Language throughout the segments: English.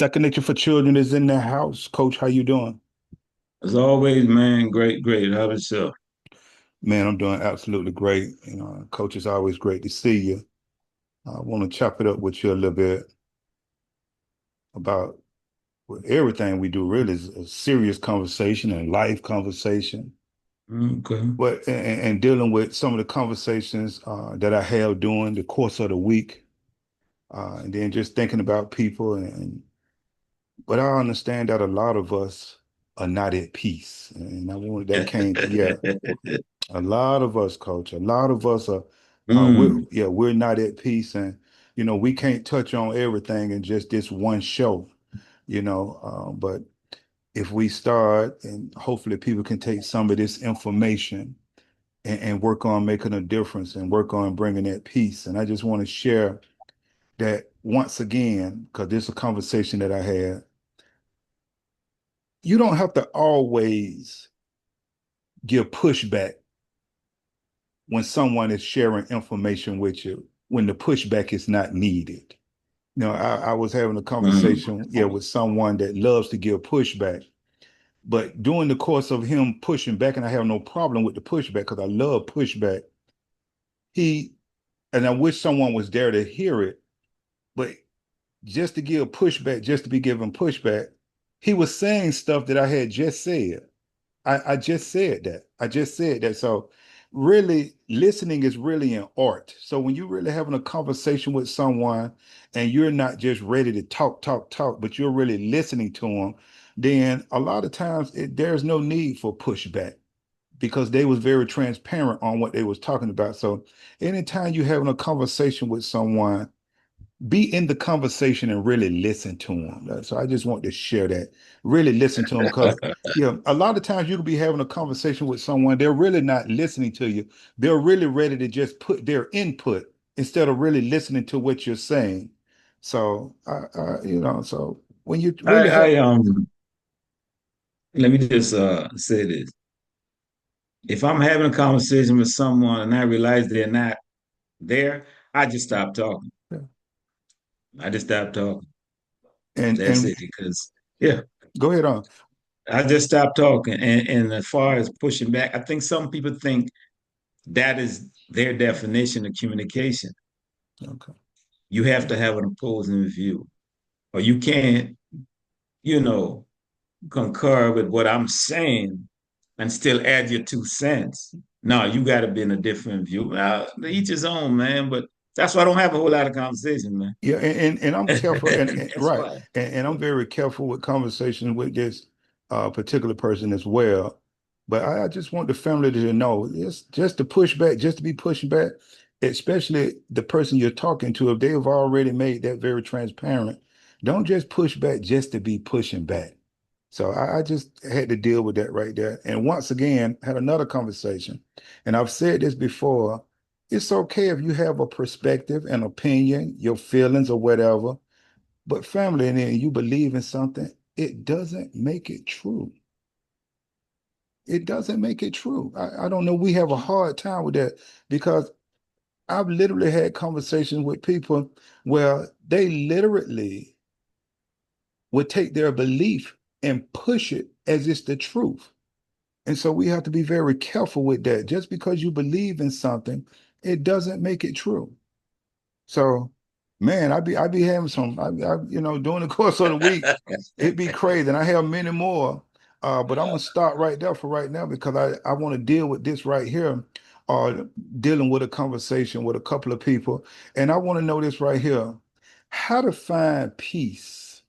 Second Nature for Children is in the house. Coach, how you doing? As always, man, great, great. How about yourself? Man, I'm doing absolutely great. Coach, it's always great to see you. I want to chop it up with you a little bit about everything we do really is a serious conversation and life conversation. Okay. But and dealing with some of the conversations that I have during the course of the week, and then just thinking about people but I understand that a lot of us are not at peace. And I wanted that came, yeah. A lot of us, coach, a lot of us are, Mm, we're not at peace. And, we can't touch on everything in just this one show, but if we start and hopefully people can take some of this information and work on making a difference and work on bringing that peace. And I just want to share that once again, because this is a conversation that I had. You don't have to always give pushback when someone is sharing information with you when the pushback is not needed. I was having a mm, conversation, with someone that loves to give pushback, but during the course of him pushing back, and I have no problem with the pushback because I love pushback. He and I wish someone was there to hear it, but just to give pushback, just to be giving pushback, he was saying stuff that I had just said. I just said that. I just said that. So really listening is really an art. So when you're really having a conversation with someone and you're not just ready to talk, talk, talk, but you're really listening to them, then a lot of times there's no need for pushback because they was very transparent on what they was talking about. So anytime you're having a conversation with someone, be in the conversation and really listen to them. So I just want to share that. Really listen to them because a lot of times you could be having a conversation with someone, they're really not listening to you. They're really ready to just put their input instead of really listening to what you're saying. So so when you really have let me just say this. If I'm having a conversation with someone and I realize they're not there, I just stop talking. I just stop talking. That's and it. Because yeah, go ahead on. I just stop talking. And as far as pushing back, I think some people think that is their definition of communication. Okay. You have Yeah. to have an opposing view, or you can't, you know, concur with what I'm saying and still add your 2 cents. No, you got to be in a different view. Well, each his own, man. But that's why I don't have a whole lot of conversation, man. Yeah, and I'm careful and That's right. why. And I'm very careful with conversations with this particular person as well. But I just want the family to know it's just to push back, just to be pushing back, especially the person you're talking to, if they have already made that very transparent, don't just push back just to be pushing back. So I just had to deal with that right there. And once again, had another conversation. And I've said this before, it's okay if you have a perspective, an opinion, your feelings or whatever, but family, and then you believe in something, it doesn't make it true. It doesn't make it true. I don't know. We have a hard time with that because I've literally had conversations with people where they literally would take their belief and push it as it's the truth. And so we have to be very careful with that. Just because you believe in something, it doesn't make it true. So, man, I be having some, during the course of the week, it'd be crazy, and I have many more. But I'm gonna start right there for right now because I want to deal with this right here, dealing with a conversation with a couple of people, and I want to know this right here: how to find peace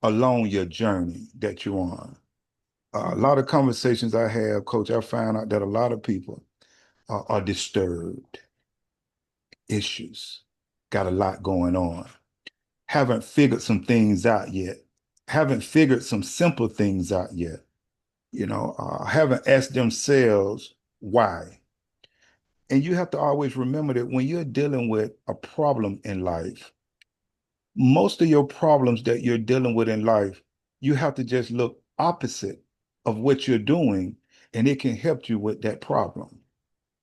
along your journey that you're on. A lot of conversations I have, Coach, I found out that a lot of people are disturbed, issues, got a lot going on, haven't figured some things out yet, haven't figured some simple things out yet, haven't asked themselves why. And you have to always remember that when you're dealing with a problem in life, most of your problems that you're dealing with in life, you have to just look opposite of what you're doing, and it can help you with that problem.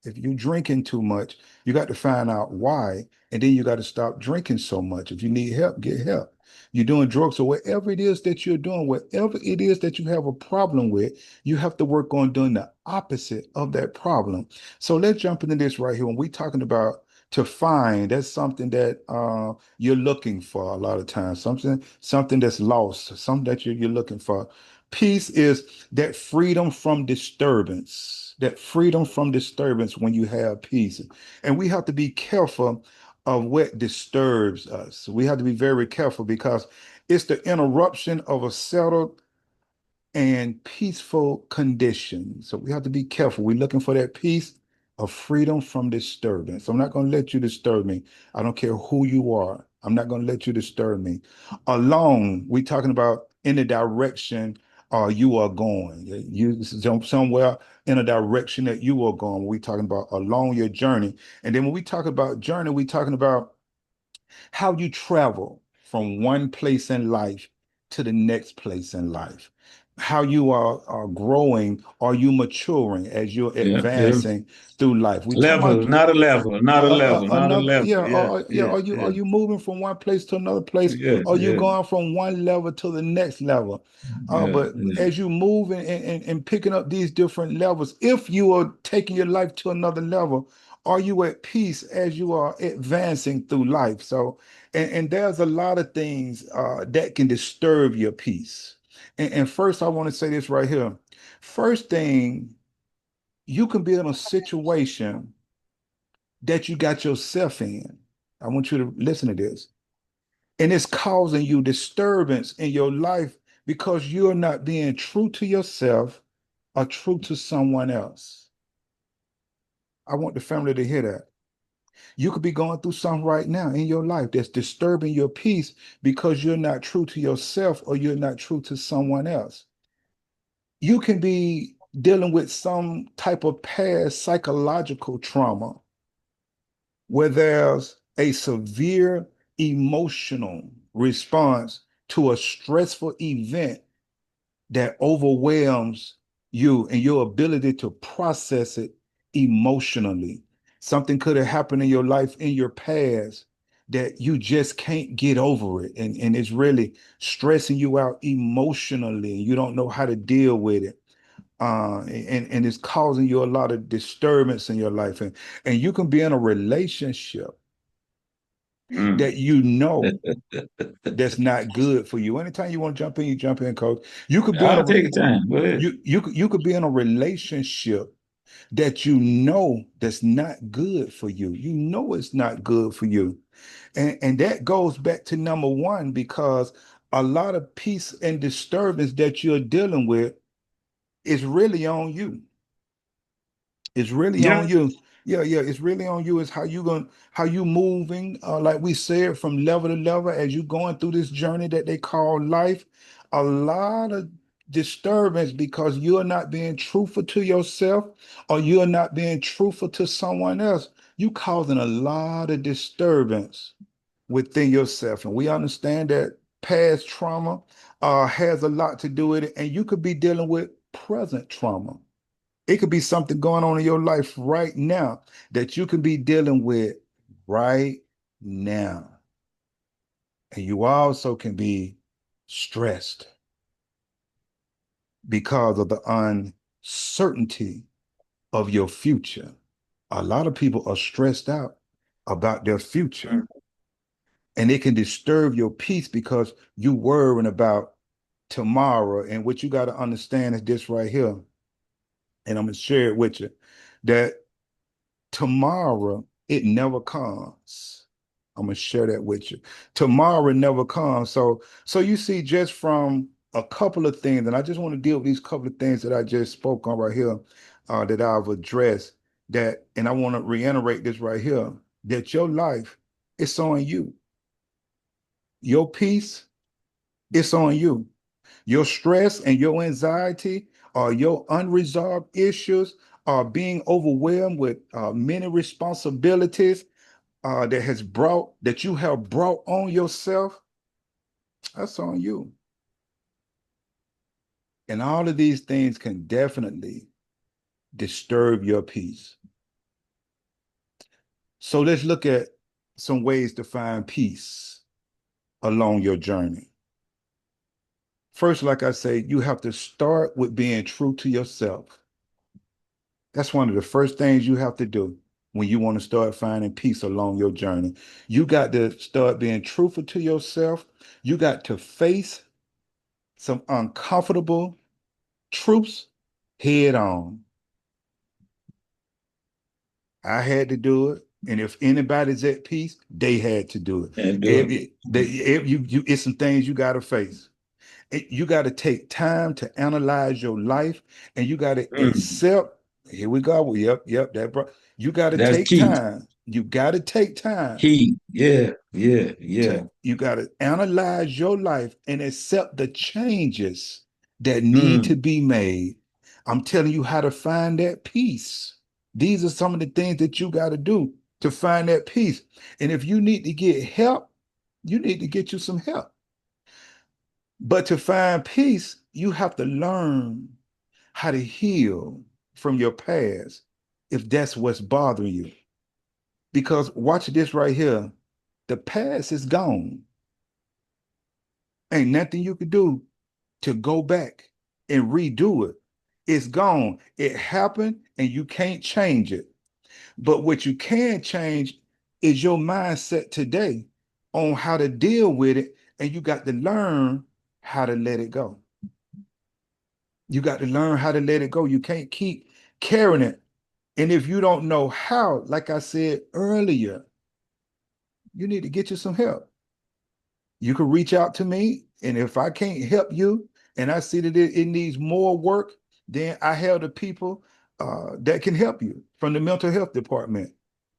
If you're drinking too much, you got to find out why, and then you got to stop drinking so much. If you need help, get help. You're doing drugs or whatever it is that you're doing, whatever it is that you have a problem with, you have to work on doing the opposite of that problem. So let's jump into this right here. When we're talking about to find, that's something that you're looking for a lot of times, something that's lost, something that you're looking for. Peace is that freedom from disturbance, that freedom from disturbance when you have peace. And we have to be careful of what disturbs us. We have to be very careful because it's the interruption of a settled and peaceful condition. So we have to be careful. We're looking for that peace of freedom from disturbance. I'm not going to let you disturb me. I don't care who you are. I'm not going to let you disturb me. Alone, we're talking about in the direction you are going. You somewhere in a direction that you are going. We're talking about along your journey. And then when we talk about journey, we're talking about how you travel from one place in life to the next place in life, how you are growing, are you maturing as you're Yeah, yeah. advancing through life. We talking Level, about not a level, not a level, not a another, level. yeah, Yeah, yeah. yeah, Are yeah, you moving from one place to another place? yeah, Are you yeah, going from one level to the next level? yeah, But yeah. as you move and picking up these different levels, if you are taking your life to another level, are you at peace as you are advancing through life? So, and there's a lot of things that can disturb your peace. And first, I want to say this right here. First thing, you can be in a situation that you got yourself in. I want you to listen to this. And it's causing you disturbance in your life because you're not being true to yourself or true to someone else. I want the family to hear that. You could be going through something right now in your life that's disturbing your peace because you're not true to yourself or you're not true to someone else. You can be dealing with some type of past psychological trauma where there's a severe emotional response to a stressful event that overwhelms you and your ability to process it emotionally. Something could have happened in your life in your past that you just can't get over it. And it's really stressing you out emotionally. You don't know how to deal with it. And it's causing you a lot of disturbance in your life. And you can be in a relationship Mm. that that's not good for you. Anytime you want to jump in, you jump in, coach. You could be in I'll take your time. Go ahead. you could be in a relationship that that's not good for you. You know it's not good for you. And that goes back to number one, because a lot of peace and disturbance that you're dealing with is really on you. It's really Yeah. on you. Yeah, yeah, it's really on you. It's how you moving, like we said, from level to level as you going through this journey that they call life. A lot of disturbance because you're not being truthful to yourself or you're not being truthful to someone else. You causing a lot of disturbance within yourself. And we understand that past trauma has a lot to do with it. And you could be dealing with present trauma. It could be something going on in your life right now that you can be dealing with right now. And you also can be stressed because of the uncertainty of your future. A lot of people are stressed out about their future, Mm. and it can disturb your peace because you worrying about tomorrow. And what you got to understand is this right here, and I'm going to share it with you, that tomorrow, it never comes. I'm gonna share that with you. Tomorrow never comes. So you see, just from a couple of things, and I just want to deal with these couple of things that I just spoke on right here, that I've addressed. That, and I want to reiterate this right here, that your life, it's on you. Your peace, it's on you. Your stress and your anxiety or your unresolved issues are being overwhelmed with many responsibilities that you have brought on yourself. That's on you. And all of these things can definitely disturb your peace. So let's look at some ways to find peace along your journey. First, like I say, you have to start with being true to yourself. That's one of the first things you have to do when you want to start finding peace along your journey. You got to start being truthful to yourself. You got to face some uncomfortable truths head on. I had to do it. And if anybody's at peace, they had to do it. And do it. It's some things you got to face. You got to take time to analyze your life, and you got to Mm. accept. Here we go. Yep. You got to That's take key. time. You got to take time Key. Yeah, yeah, yeah. you got to analyze your life and accept the changes that need to Mm. be made. I'm telling you how to find that peace. These are some of the things that you got to do to find that peace. And if you need to get help, you need to get you some help. But to find peace, you have to learn how to heal from your past if that's what's bothering you. Because watch this right here. The past is gone. Ain't nothing you could do to go back and redo it. It's gone. It happened and you can't change it. But what you can change is your mindset today on how to deal with it. And you got to learn how to let it go. You got to learn how to let it go. You can't keep carrying it. And if you don't know how, like I said earlier, you need to get you some help. You can reach out to me. And if I can't help you and I see that it needs more work, then I have the people that can help you from the mental health department.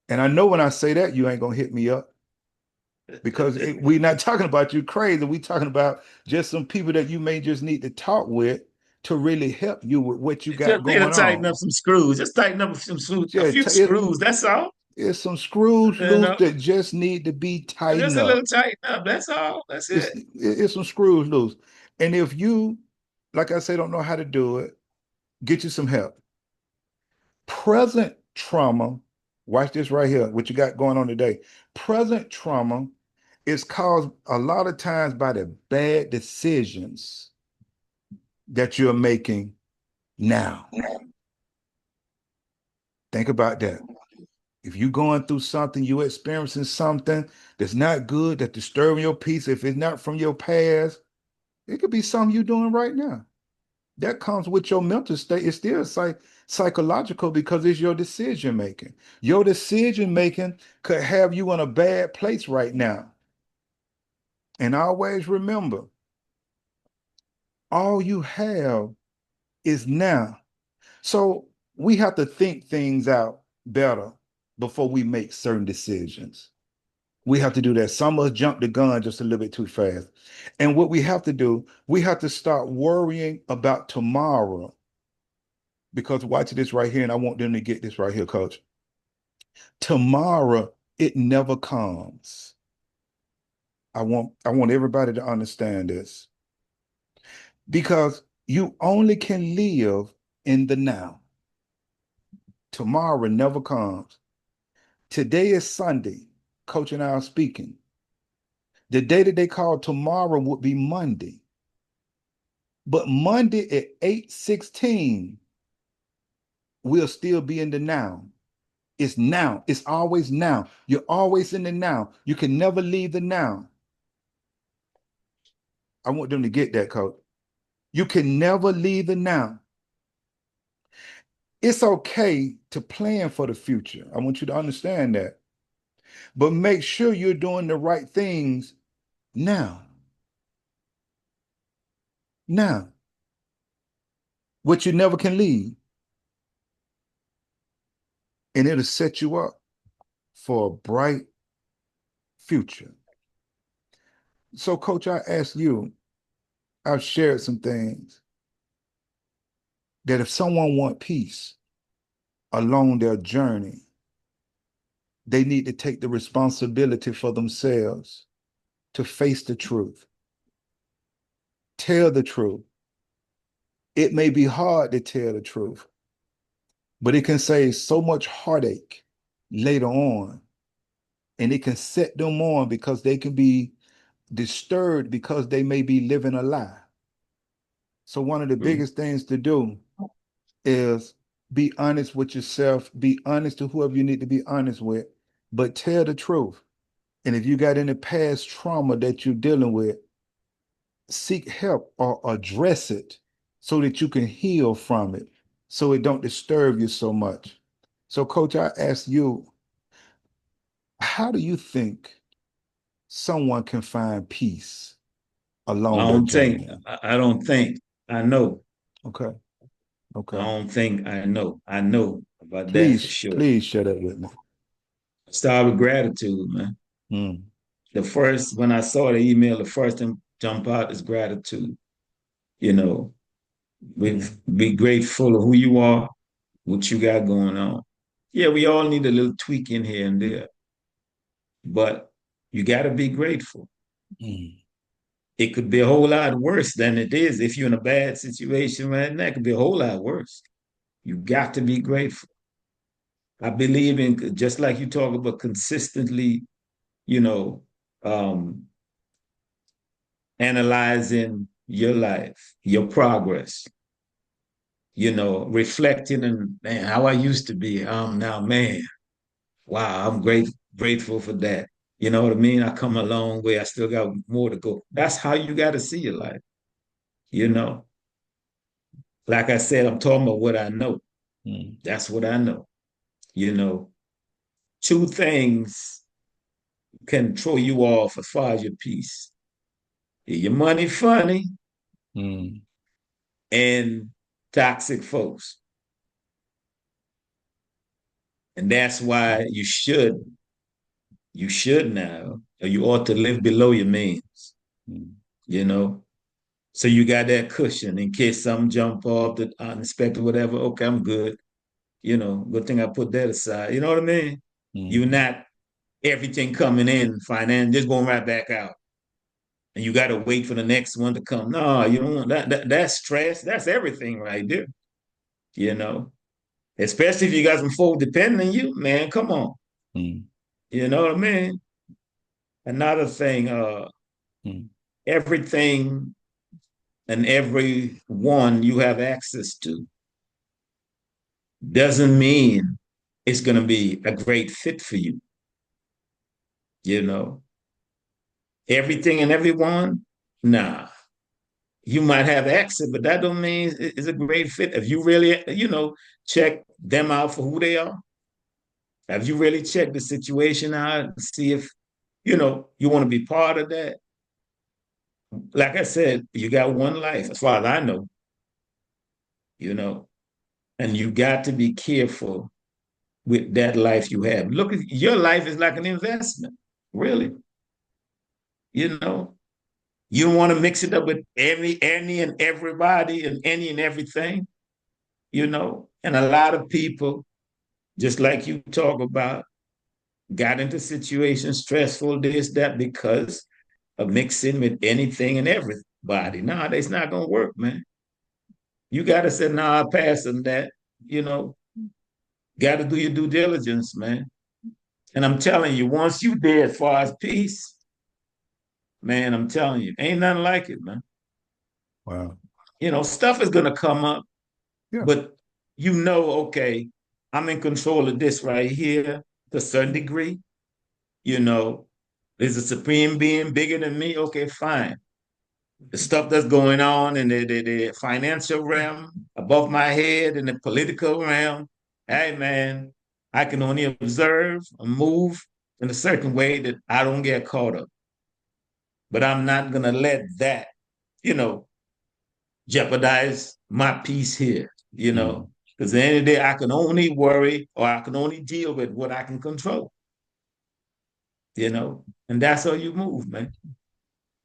And I know when I say that, you ain't going to hit me up because we're not talking about you crazy. We're talking about just some people that you may just need to talk with to really help you with what you got Just need to going tighten up on. some screws. Just tighten up a Yeah, few screws. That's all. it's some screws You loose know, that just need to be just tightened a little up. tighten up. That's all. That's it. It's some screws loose. And if you, like I say, don't know how to do it, get you some help. Present trauma, watch this right here, what you got going on today. Present trauma is caused a lot of times by the bad decisions that you're making now. Think about that. If you're going through something, you're experiencing something that's not good, that's disturbing your peace, if it's not from your past, it could be something you're doing right now. That comes with your mental state. It's still psychological because it's your decision making. Your decision making could have you in a bad place right now. And always remember, all you have is now. So we have to think things out better before we make certain decisions. We have to do that. Some of us jump the gun just a little bit too fast. And what we have to do, we have to start worrying about tomorrow. Because watch this right here, and I want them to get this right here, coach. Tomorrow, it never comes. I want everybody to understand this. Because you only can live in the now. Tomorrow never comes. Today is Sunday. Coach and I are speaking. The day that they call tomorrow would be Monday. But Monday at 8:16, we'll still be in the now. It's now. It's always now. You're always in the now. You can never leave the now. I want them to get that, coach. You can never leave the now. It's okay to plan for the future. I want you to understand that. But make sure you're doing the right things now. Now. What you never can leave. And it'll set you up for a bright future. So, coach, I ask you, I've shared some things that if someone want peace along their journey, they need to take the responsibility for themselves to face the truth, tell the truth. It may be hard to tell the truth, but it can save so much heartache later on and it can set them on because they can be disturbed because they may be living a lie. So one of the Mm. biggest things to do is be honest with yourself, be honest to whoever you need to be honest with, but tell the truth. And if you got any past trauma that you're dealing with, seek help or address it so that you can heal from it, so it don't disturb you so much. So, Coach, I ask you, how do you think someone can find peace along their journey? I don't think I know. Okay, I okay. don't think I know. I know about that for Please, sure. please share that with me. Start with gratitude, man. Mm, When I saw the email, the first thing jump out is gratitude. You know, mm, be grateful of who you are, what you got going on. Yeah, we all need a little tweaking here and there, but you got to be grateful. mm, It could be a whole lot worse than it is if you're in a bad situation right now. It could be a whole lot worse. You got to be grateful. I believe in just like you talk about consistently, you know, um, analyzing your life, your progress, reflecting and man, how I used to be. Now, man, wow, I'm grateful for that. You know what I mean? I come a long way. I still got more to go. That's how you got to see your life. You know, like I said, I'm talking about what I know. mm, That's what I know. You know, two things can throw you off as far as your peace. Your money funny mm, and toxic folks. And that's why you should now, or you ought to live below your means, mm, you know? So you got that cushion in case some jump off the unexpected, whatever. Okay, I'm good. Good thing I put that aside. You know what I mean? You're mm, not everything coming in, finance, just going right back out. And you got to wait for the next one to come. No, you don't want that's stress. That's everything right there. You know, especially if you got some folk depending on you, man. Come on. mm, You know what I mean? Another thing, mm, everything and everyone you have access to doesn't mean it's going to be a great fit for you. You know, everything and everyone, nah. You might have access, but that don't mean it's a great fit. If you really, check them out for who they are, have you really checked the situation out and see if, you want to be part of that? Like I said, you got one life, as far as I know, you know, and you got to be careful with that life you have. Look, your life is like an investment, really. You know, you don't want to mix it up with any and everybody and any and everything, And a lot of people, just like you talk about, got into situations, stressful, this, that, because of mixing with anything and everybody. Nah, that's not gonna work, man. You gotta say, nah, I pass on that, you know, gotta do your due diligence, man. And I'm telling you, once you there as far as peace, man, I'm telling you, ain't nothing like it, man. wow. Stuff is gonna come up, Yeah. but okay, I'm in control of this right here to a certain degree. You know, there's a supreme being bigger than me. Okay, fine. The stuff that's going on in the financial realm above my head in the political realm, hey man, I can only observe and move in a certain way that I don't get caught up. But I'm not gonna let that, you know, jeopardize my peace here, Mm. Because at the end of the day, I can only worry or I can only deal with what I can control, and that's how you move, man.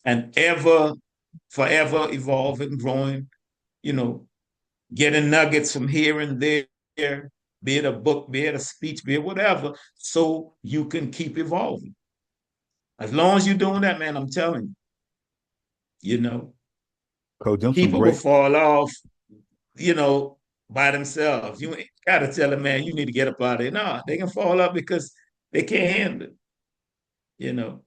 And forever evolving, growing, you know, getting nuggets from here and there, be it a book, be it a speech, be it whatever, so you can keep evolving. As long as you're doing that, man, I'm telling you, Coach, them some people will great. fall off, you know, by themselves. You ain't got to tell them, man, you need to get up out of there. No, they can fall off because they can't handle it. You know,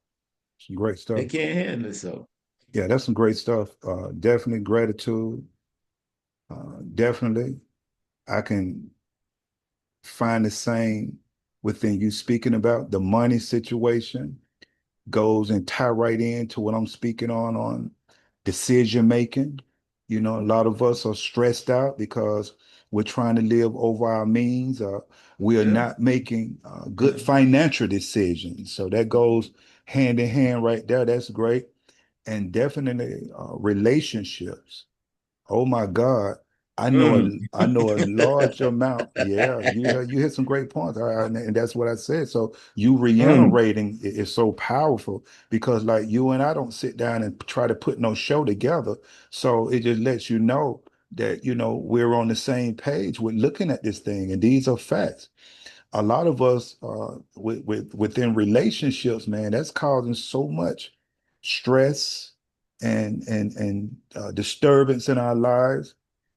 Some great they stuff. can't handle it. So, Yeah, that's some great stuff. Definitely gratitude. Definitely, I can find the same within you speaking about the money situation goes and tie right into what I'm speaking on decision making. You know, a lot of us are stressed out because we're trying to live over our means. We are yeah, not making good yeah. financial decisions. So that goes hand in hand right there. That's great. And definitely relationships. Oh my God. Mm. I know a large amount. Yeah, you hit some great points. And that's what I said. So you Mm. reiterating is so powerful because like you and I don't sit down and try to put no show together. So it just lets you know that we're on the same page with looking at this thing. And these are facts. A lot of us within relationships, man, that's causing so much stress and disturbance in our lives.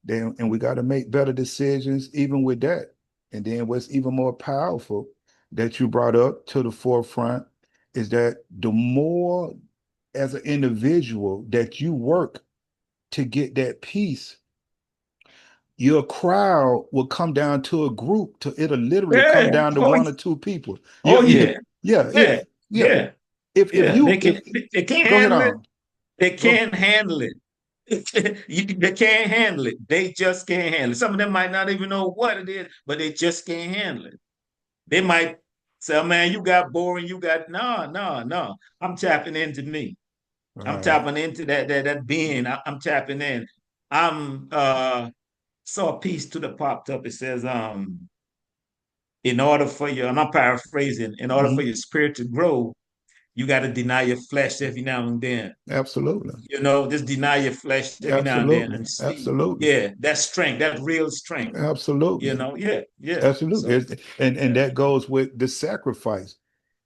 Then and we got to make better decisions even with that. And then what's even more powerful that you brought up to the forefront is that the more as an individual that you work to get that peace, your crowd will come down to a group to it'll literally come Yeah. down to Oh, one or two people. Yeah, oh yeah, yeah. yeah, yeah, Yeah. yeah. Yeah. If Yeah. you if They can't go ahead handle it. on. They Go can't handle it. They can't handle it. They just can't handle it. Some of them might not even know what it is, but they just can't handle it. They might say, "Oh, man, you got boring. You got no, no, no." I'm tapping into me. I'm right. tapping into that being. I'm tapping in. I'm saw a piece to the popped up. It says, in order for your, and I'm paraphrasing, in order for Mhm. your spirit to grow, you got to deny your flesh every now and then. Absolutely. Just deny your flesh every now and then Absolutely. and see. Absolutely. Yeah, that strength, that real strength. Absolutely. Yeah, yeah. Absolutely. So, And yeah, that goes with the sacrifice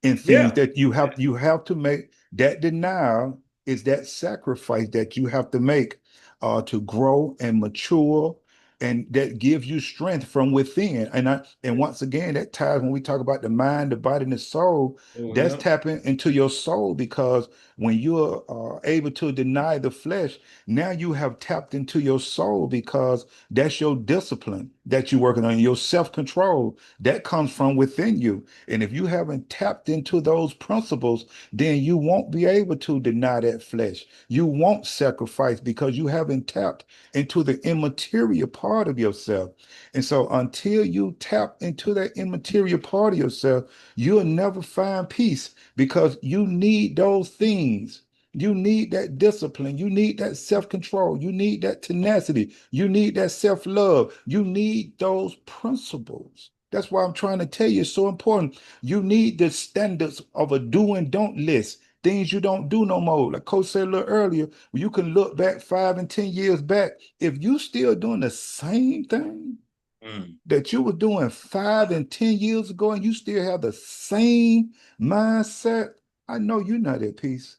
and things yeah, that you have to make. That denial is that sacrifice that you have to make to grow and mature, and that gives you strength from within. And once again, that ties when we talk about the mind, the body, and the soul. oh, That's yeah. tapping into your soul because when you're able to deny the flesh, now you have tapped into your soul because that's your discipline that you're working on, your self-control that comes from within you. And if you haven't tapped into those principles, then you won't be able to deny that flesh. You won't sacrifice because you haven't tapped into the immaterial part of yourself. And so until you tap into that immaterial part of yourself, you'll never find peace because you need those things. You need that discipline. You need that self-control. You need that tenacity. You need that self-love. You need those principles. That's why I'm trying to tell you it's so important. You need the standards of a do and don't list. Things you don't do no more. Like Coach said a little earlier, you can look back 5 and 10 years back. If you still doing the same thing Mm. that you were doing 5 and 10 years ago, and you still have the same mindset, I know you're not at peace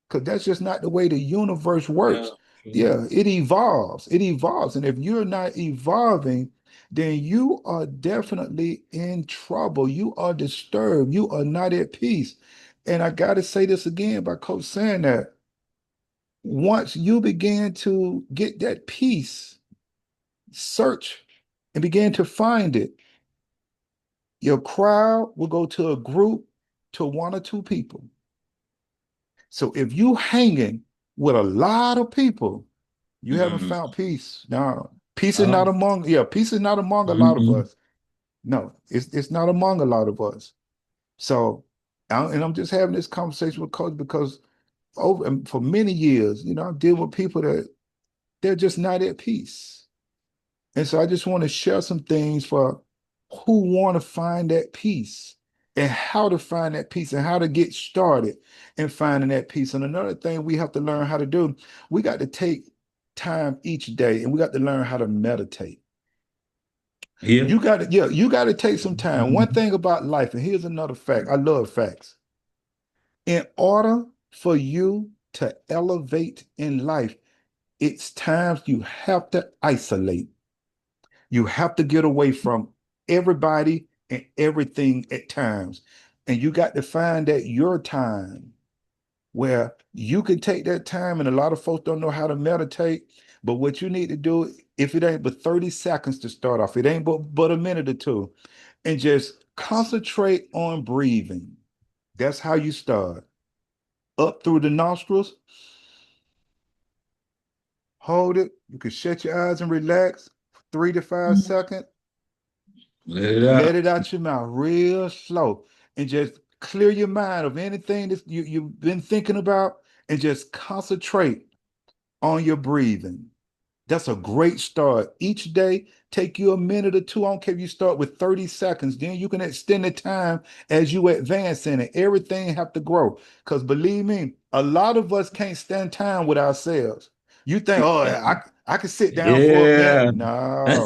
because that's just not the way the universe Yeah. works. Yeah, it evolves. It evolves. And if you're not evolving, then you are definitely in trouble. You are disturbed. You are not at peace. And I got to say this again by Coach saying that once you begin to get that peace, search and begin to find it, your crowd will go to a group to one or two people. So if you hanging with a lot of people, you haven't Mm. found peace. Now, peace is not Oh. among, yeah, peace is not among a lot of Mhm. us. No, it's not among a lot of us. So, and I'm just having this conversation with Coach because over and for many years, I'm dealing with people that they're just not at peace. And so I just want to share some things for who want to find that peace and how to find that peace and how to get started in finding that peace. And another thing we have to learn how to do, we got to take time each day and we got to learn how to meditate. Yeah. You got to take some time. One Mhm. thing about life, and here's another fact. I love facts. In order for you to elevate in life, it's times you have to isolate. You have to get away from everybody and everything at times. And you got to find that your time where you can take that time. And a lot of folks don't know how to meditate. But what you need to do, if it ain't but 30 seconds to start off, it ain't but a minute or two, and just concentrate on breathing. That's how you start. Up through the nostrils, hold it. You can shut your eyes and relax for 3 to 5 seconds. Let it Let out. it out your mouth real slow and just clear your mind of anything that you've been thinking about and just concentrate on your breathing. That's a great start. Each day, take you a minute or two. I don't care if you start with 30 seconds, then you can extend the time as you advance in it. Everything have to grow. Because believe me, a lot of us can't stand time with ourselves. You think, oh, I can sit down for a minute. Yeah. No,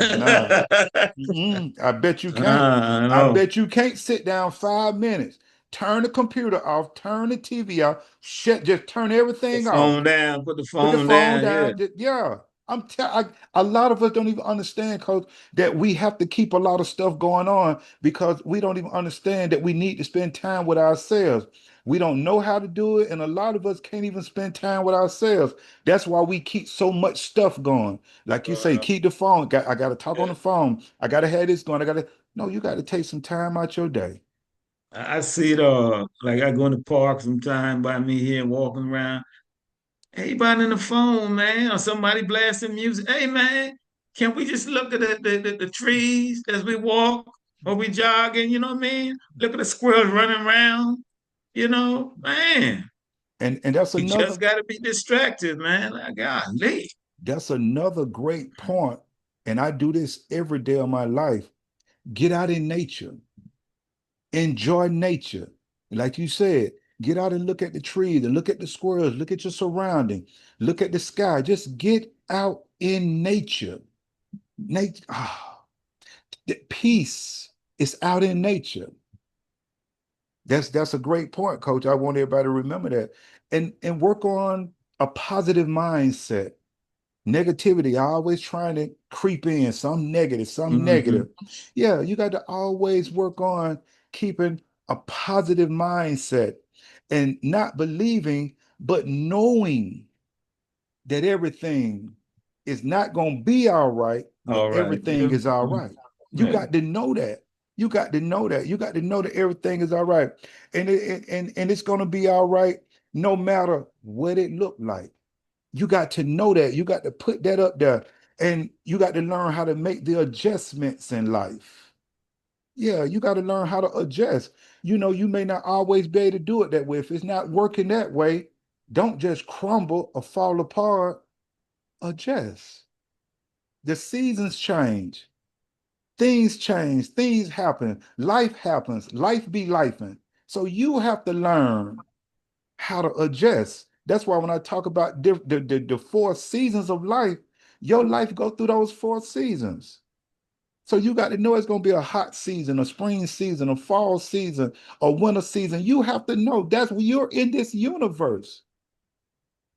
no. I bet you can't. I I know. bet you can't sit down 5 minutes. Turn the computer off, turn the TV off, just turn The everything off. phone down. Put the Put the phone phone down. Yeah. down. Yeah. A lot of us don't even understand, coach, that we have to keep a lot of stuff going on because we don't even understand that we need to spend time with ourselves. We don't know how to do it, and a lot of us can't even spend time with ourselves. That's why we keep so much stuff going. Like you say, Going on. keep the phone. I got to talk on Yeah. the phone. I got to have this going. No, you got to take some time out your day. I see it like I go in the park sometime by me here and walking around. Everybody in the phone, man, or somebody blasting music. Hey, man, can we just look at the trees as we walk or we jogging? You know what I mean? Look at the squirrels running around. Man, And that's we another just got to be distracted, man. Like, golly. that's another great point. And I do this every day of my life. Get out in nature, enjoy nature. Like you said, get out and look at the trees and look at the squirrels, look at your surrounding, look at the sky. Just get out in nature. Nature, the peace is out in nature. That's a great point, coach. I want everybody to remember that. And work on a positive mindset. Negativity, always trying to creep in, some negative, some Hmm. negative. Yeah, you got to always work on keeping a positive mindset and not believing, but knowing that everything is not going to be all right, but All right. everything Yeah. is all right. You Yeah. got to know that. You got to know that. You got to know that everything is all right. And it's going to be all right no matter what it looked like. You got to know that. You got to put that up there. And you got to learn how to make the adjustments in life. Yeah, you got to learn how to adjust. You may not always be able to do it that way. If it's not working that way, don't just crumble or fall apart. Adjust. The seasons change, things happen, life happens, life be lifing. So you have to learn how to adjust. That's why when I talk about the 4 seasons of life, your life go through those 4 seasons. So you got to know it's going to be a hot season, a spring season, a fall season, a winter season. You have to know that's when you're in this universe.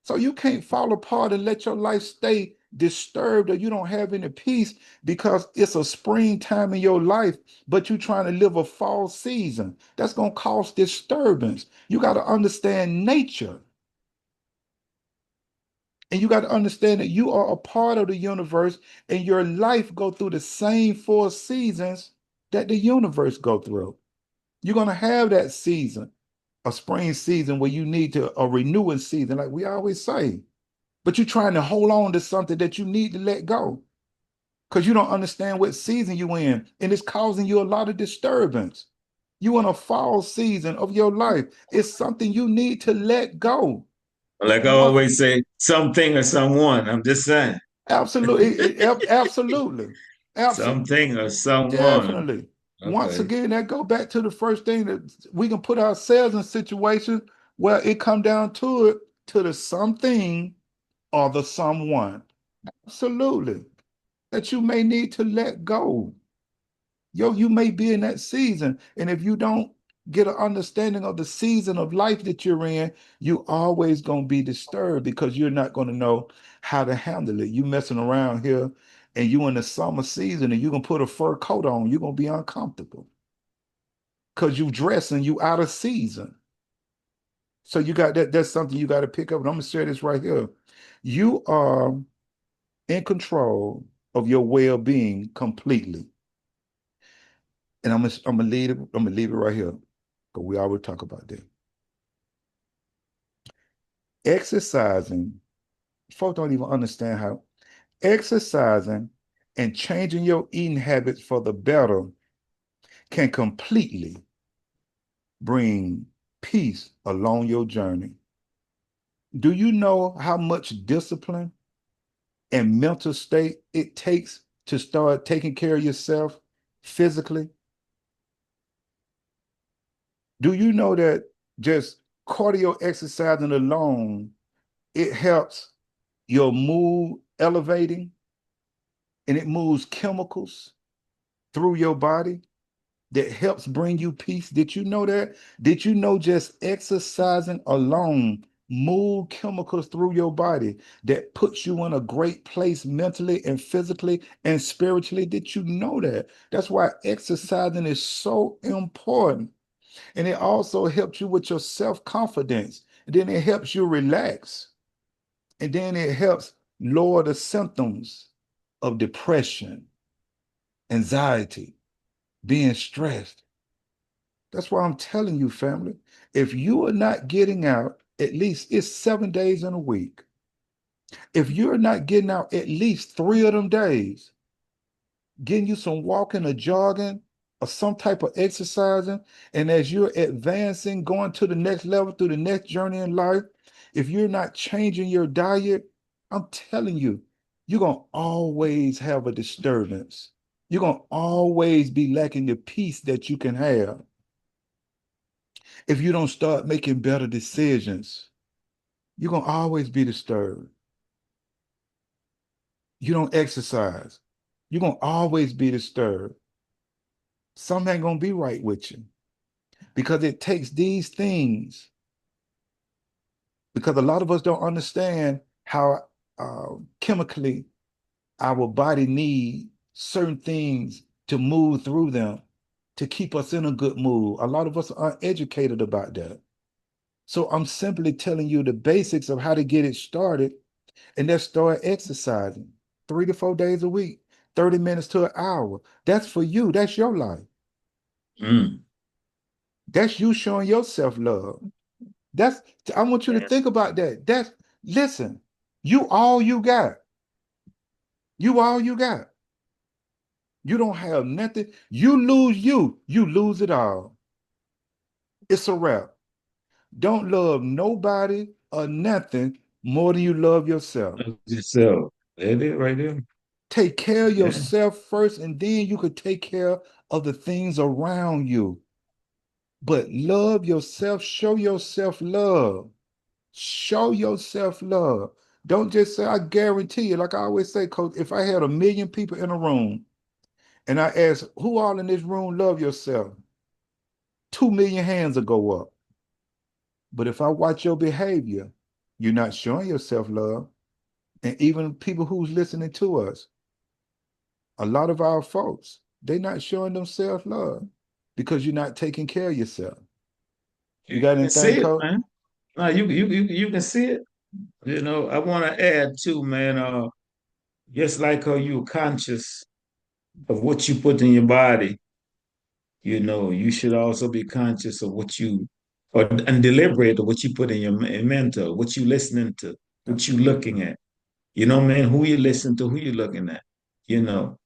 So you can't fall apart and let your life stay disturbed or you don't have any peace because it's a springtime in your life, but you're trying to live a fall season. That's going to cause disturbance. You got to understand nature. And you got to understand that you are a part of the universe and your life go through the same 4 seasons that the universe go through. You're going to have that season, a spring season where you need a renewing season, like we always say. But you're trying to hold on to something that you need to let go because you don't understand what season you're in, and it's causing you a lot of disturbance. You in a fall season of your life. It's something you need to let go. Like I One, always say, something or someone. I'm just saying. absolutely, absolutely, absolutely, Something or someone. definitely. Once Okay. again, that go back to the first thing that we can put ourselves in situations where it come down to it, to the something or the someone. Absolutely. That you may need to let go. You may be in that season. And if you don't get an understanding of the season of life that you're in, you always going to be disturbed because you're not going to know how to handle it. You messing around here and you in the summer season and you can put a fur coat on, you're going to be uncomfortable because you dressing, you out of season. So you got that. That's something you got to pick up. And I'm gonna share this right here. You are in control of your well-being completely. And I'm gonna leave it right here. Because we always talk about that. Exercising, folks don't even understand how exercising and changing your eating habits for the better can completely bring peace along your journey. Do you know how much discipline and mental state it takes to start taking care of yourself physically? Do you know that just cardio exercising alone, it helps your mood elevating and it moves chemicals through your body that helps bring you peace? Did you know that? Did you know just exercising alone move chemicals through your body that puts you in a great place mentally and physically and spiritually? Did you know that? That's why exercising is so important. And it also helps you with your self-confidence. And then it helps you relax. And then it helps lower the symptoms of depression, anxiety, being stressed. That's why I'm telling you, family, if you are not getting out, at least it's 7 days in a week. If you're not getting out at least 3 of them days, getting you some walking or jogging or some type of exercising, and as you're advancing, going to the next level through the next journey in life, if you're not changing your diet, I'm telling you, you're going to always have a disturbance. You're going to always be lacking the peace that you can have if you don't start making better decisions. You're going to always be disturbed. You don't exercise. You're going to always be disturbed. Something ain't going to be right with you because it takes these things, because a lot of us don't understand how chemically our body need certain things to move through them to keep us in a good mood. A lot of us aren't educated about that. So I'm simply telling you the basics of how to get it started, and then start exercising 3 to 4 days a week, 30 minutes to an hour. That's for you. That's your life. Mm. That's you showing yourself love. That's I want you to think about that. That's listen, you all you got. You all you got. You don't have nothing. You lose it all. It's a wrap. Don't love nobody or nothing more than you love yourself. Yourself. That it right there. Take care of Yeah. yourself first, and then you could take care of the things around you. But love yourself, show yourself love. Show yourself love. Don't just say, I guarantee you, like I always say, Coach, if I had 1 million people in a room and I asked, who all in this room love yourself? 2 million hands will go up. But if I watch your behavior, you're not showing yourself love. And even people who's listening to us, a lot of our folks, they're not showing themselves love because you're not taking care of yourself. You You got can see anything, it, Coach? man. No, you can see it. You know, I want to add too, man. Just like how you're conscious of what you put in your body, you know, you should also be conscious of what you or and deliberate of what you put in your mental, what you listening to, what you looking at. You know, man, who you listen to, who you looking at. You know,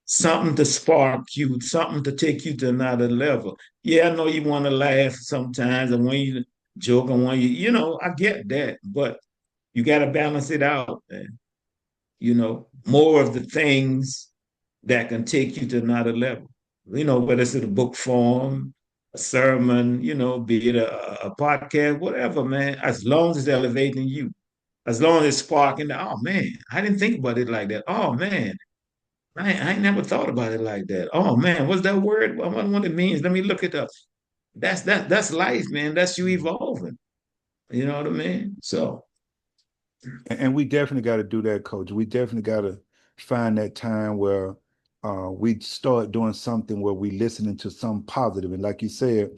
something to spark you, something to take you to another level. Yeah, I know you want to laugh sometimes, and when you joke and when you know, I get that, but you got to balance it out, man. You know, more of the things that can take you to another level. You know, whether it's in a book form, a sermon, you know, be it a podcast, whatever, man, as long as it's elevating you, as long as it's sparking, oh man, I didn't think about it like that. Oh man, I ain't never thought about it like that. Oh man, what's that word? I wonder what it means. Let me look it up. That's life, man. That's you evolving. You know what I mean? So And we definitely got to do that, Coach. We definitely got to find that time where we start doing something where we listening to some positive. And like you said,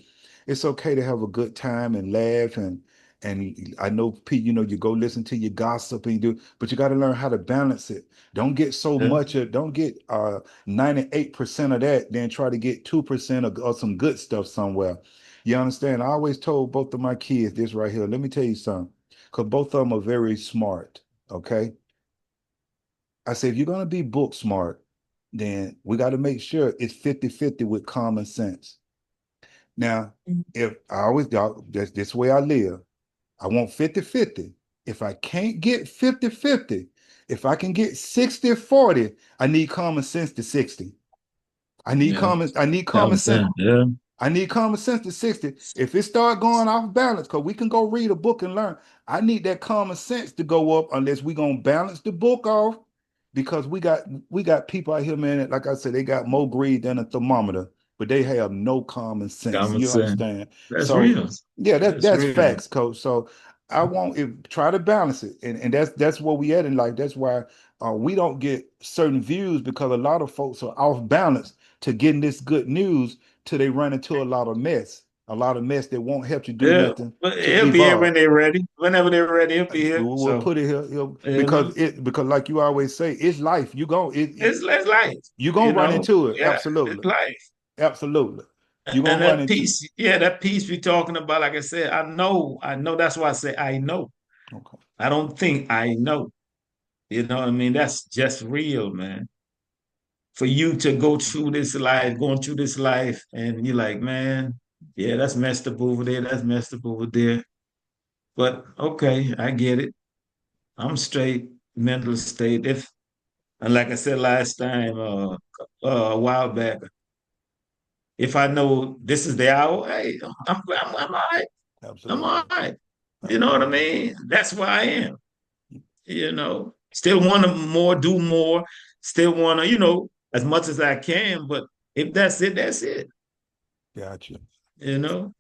it's okay to have a good time and laugh and I know Pete, you go listen to your gossip and you do, but you got to learn how to balance it. Don't get so Yeah. much of, don't get 98% of that, then try to get 2% of some good stuff somewhere. You understand? I always told both of my kids this right here. Let me tell you something, because both of them are very smart. Okay. I said, if you're going to be book smart, then we got to make sure it's 50-50 with common sense. Now, if I always got this way I live, I want 50-50. If I can't get 50-50, if I can get 60-40, I need common sense to 60. Yeah. I need common Common sense. sense. Yeah. I need common sense to 60. If it start going off balance, because we can go read a book and learn, I need that common sense to go up unless we gonna balance the book off. Because we got people out here, man, like I said, they got more greed than a thermometer, but they have no common sense. Common You sense. understand? That's So real. yeah, That's that's real. facts, coach. So I want if try to balance it. And that's where we at in life. That's why we don't get certain views because a lot of folks are off balance to getting this good news till they run into a lot of mess that won't help you do Yeah. nothing But to he'll be here when evolve. they're ready. Whenever they're ready, he'll be here. We'll So, put it here, you know, because like you always say, it's life. it's life. You gonna You run know, into it. yeah, it's Absolutely, life. absolutely. You And gonna run that into it. peace, yeah, that peace we're talking about, like I said, I know. That's why I say I know. Okay. I don't think I know. You know what I mean? That's just real, man. For you to go through this life, going through this life, and you're like, man, yeah, that's messed up over there. That's messed up over there. But okay, I get it. I'm straight mental state. If and like I said last time, a while back, if I know this is the hour, hey, I'm all right. I'm all Absolutely, right. You know what I absolutely. mean? That's where I am. Still want to more, do more. Still want to, as much as I can. But if that's it, that's it. Gotcha.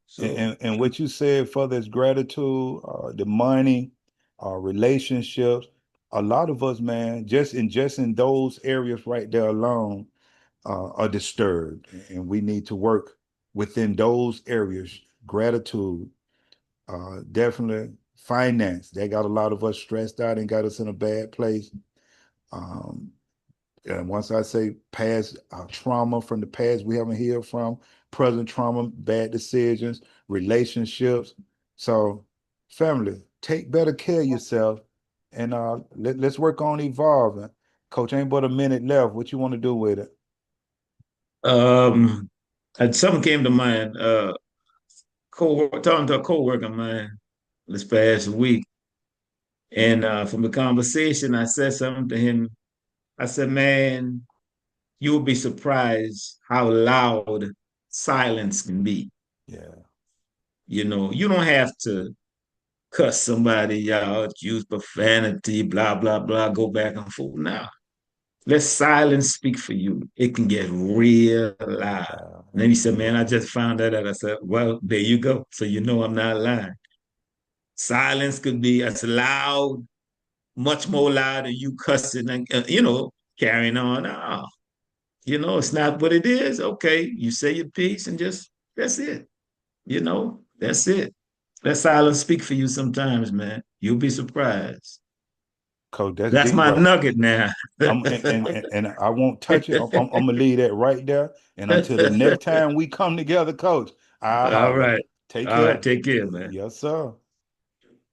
So And what you said for this gratitude, the money, relationships, a lot of us, man, just in those areas right there alone, are disturbed, and we need to work within those areas. Gratitude, definitely finance. They got a lot of us stressed out and got us in a bad place. Um, and once I say past trauma from the past we haven't healed from, present trauma, bad decisions, relationships. So, family, take better care of yourself, and let's work on evolving. Coach, ain't but a minute left. What you want to do with it? um, and something came to mind. Talking to a coworker of mine this past week, and from the conversation, I said something to him. I said, "Man, you'll be surprised how loud silence can be. Yeah, You don't have to cuss somebody out, use profanity, blah, blah, blah, go back and forth. Now, let silence speak for you. It can get real loud." And then he said, "Man, I absolutely. just found that out." I said, "Well, there you go. So you know I'm not lying. Silence could be as loud, much more loud than you cussing and, carrying on. Oh, it's not what it is. Okay, you say your piece and just, that's it. That's it. Let silence speak for you sometimes, man. You'll be surprised. Coach, that's That's deep my right. nugget now. And I won't touch it. I'm gonna leave that right there. And until the next time we come together, Coach, I'll All holler. right. Take All right. care. Take care, man. Yes, sir.